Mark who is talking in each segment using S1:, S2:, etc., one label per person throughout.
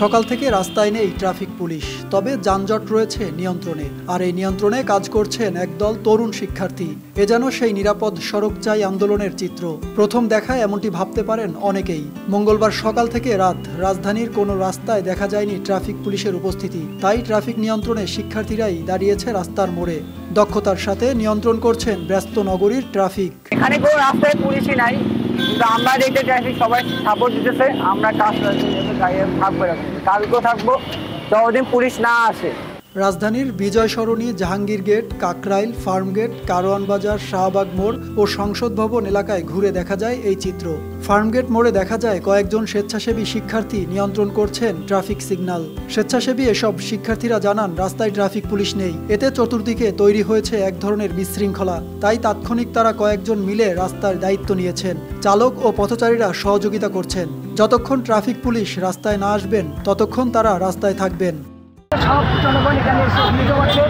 S1: সকাল থেকে রাস্তায় নেই ট্রাফিক পুলিশ, তবে যানজট রয়েছে নিয়ন্ত্রণে। আর এই নিয়ন্ত্রণে কাজ করছেন একদল তরুণ শিক্ষার্থী। এ যেন সেই নিরাপদ সড়ক চাই আন্দোলনের চিত্র। প্রথম দেখায় এমনটি ভাবতে পারেন অনেকেই। মঙ্গলবার সকাল থেকে রাত রাজধানীর কোনো রাস্তায় দেখা যায়নি ট্রাফিক পুলিশের উপস্থিতি। তাই ট্রাফিক নিয়ন্ত্রণে শিক্ষার্থীরাই দাঁড়িয়েছে রাস্তার মোড়ে। দক্ষতার সাথে নিয়ন্ত্রণ করছেন ব্যস্ত নগরীর ট্রাফিক।
S2: এখানে কোনো রাস্তায় পুলিশই নাই, কিন্তু আমরা দেখতে ট্রাফিক সবাই সাপোর্ট দিতেছে। আমরা কাজ থাকবো, কালকেও থাকবো যতদিন পুলিশ না আসে।
S1: রাজধানীর বিজয় সরণি, জাহাঙ্গীর গেট, কাকরাইল, ফার্মগেট, কারওয়ান বাজার, শাহবাগ মোড় ও সংসদ ভবন এলাকায় ঘুরে দেখা যায় এই চিত্র। ফার্মগেট মোড়ে দেখা যায় কয়েকজন স্বেচ্ছাসেবী শিক্ষার্থী নিয়ন্ত্রণ করছেন ট্রাফিক সিগন্যাল। স্বেচ্ছাসেবী এসব শিক্ষার্থীরা জানান রাস্তায় ট্রাফিক পুলিশ নেই, এতে চতুর্দিকে তৈরি হয়েছে এক ধরনের বিশৃঙ্খলা। তাই তাৎক্ষণিক তারা কয়েকজন মিলে রাস্তার দায়িত্ব নিয়েছেন। চালক ও পথচারীরা সহযোগিতা করছেন। যতক্ষণ ট্রাফিক পুলিশ রাস্তায় না আসবেন ততক্ষণ তারা রাস্তায় থাকবেন।
S3: সব জনগণ এখানে এসে ভিড় হচ্ছে,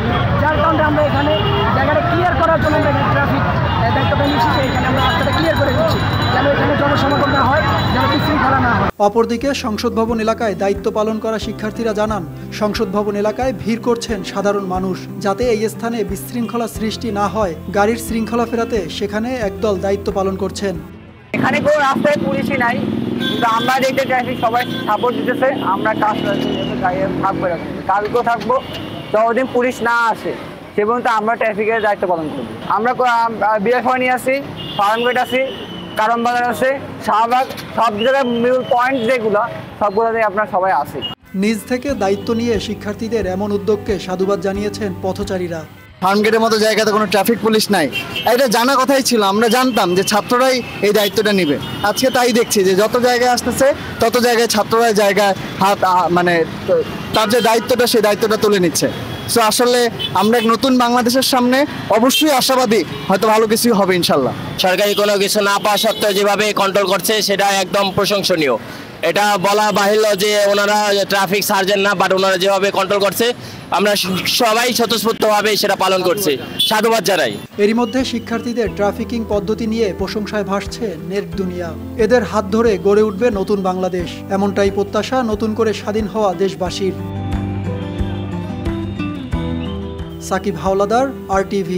S3: যার কারণে আমরা এখানে জায়গাটা ক্লিয়ার করার জন্য ট্রাফিক দায়িত্বটা নিচ্ছি। এখানে আমরা রাস্তাটা ক্লিয়ার করে দিচ্ছি যেন এখানে জনসমাগম না হয়, যেন বিশৃঙ্খলা না হয়।
S1: অপরদিকে সংসদ ভবন এলাকায় দায়িত্ব পালন করা শিক্ষার্থীরা জানান সংসদ ভবন এলাকায় ভিড় করছেন সাধারণ মানুষ। যাতে এই স্থানে বিশৃঙ্খলা সৃষ্টি না হয়, গাড়ির শৃঙ্খলা ফেরাতে সেখানে একদল দায়িত্ব পালন করছেন।
S2: এখানে কোনো রাস্তায় পুলিশই নাই, কিন্তু আমরা দেখতে ট্রাফিক সবাই সাপোর্ট দিতেছে। আমরা কাজ থাকবো, কালকেও থাকবো যতদিন পুলিশ না আসে সে পর্যন্ত আমরা ট্রাফিকের দায়িত্ব পালন করবো। আমরা বিএফআই নিয়ে আসি, ফার্মগেট আছি, কারওয়ান বাজার আছে, শাহবাগ, সব জায়গায় মূল পয়েন্ট যেগুলো সবগুলোতে আপনারা সবাই আসি।
S1: নিজ থেকে দায়িত্ব নিয়ে শিক্ষার্থীদের এমন উদ্যোগকে সাধুবাদ জানিয়েছেন পথচারীরা।
S4: ফার্মগেটের মতো জায়গাতে কোনো ট্রাফিক পুলিশ নাই, এটা জানা কথাই ছিল। আমরা জানতাম যে ছাত্ররাই এই দায়িত্বটা নেবে। আজকে তাই দেখছি যে যত জায়গায় আসতেছে তত জায়গায় ছাত্ররাই জায়গায় মানে তার যে দায়িত্বটা সেই দায়িত্বটা তুলে নিচ্ছে। সো আসলে আমরা এক নতুন বাংলাদেশের সামনে অবশ্যই আশাবাদী, হয়তো ভালো কিছুই হবে ইনশাল্লাহ।
S5: সরকারি কোনো কিছু না পাওয়া সত্ত্বেও যেভাবে কন্ট্রোল করছে সেটা একদম প্রশংসনীয়। এটা বলা বাহিল্য যে ওনারা ট্রাফিক সার্জেন্ট না, বাট ওনারা যেভাবে কন্ট্রোল করছে আমরা সবাই স্বতঃস্ফূর্তভাবে সেটা পালন করছি। সাধুবাদ জানাই।
S1: এরই মধ্যে শিক্ষার্থীদের ট্রাফিকিং পদ্ধতি নিয়ে প্রশংসায় ভাসছে নেট দুনিয়া। এদের হাত ধরে গড়ে উঠবে নতুন বাংলাদেশ, এমনটাই প্রত্যাশা নতুন করে স্বাধীন হওয়া দেশবাসীর। সাকিব হাওলাদার, RTV।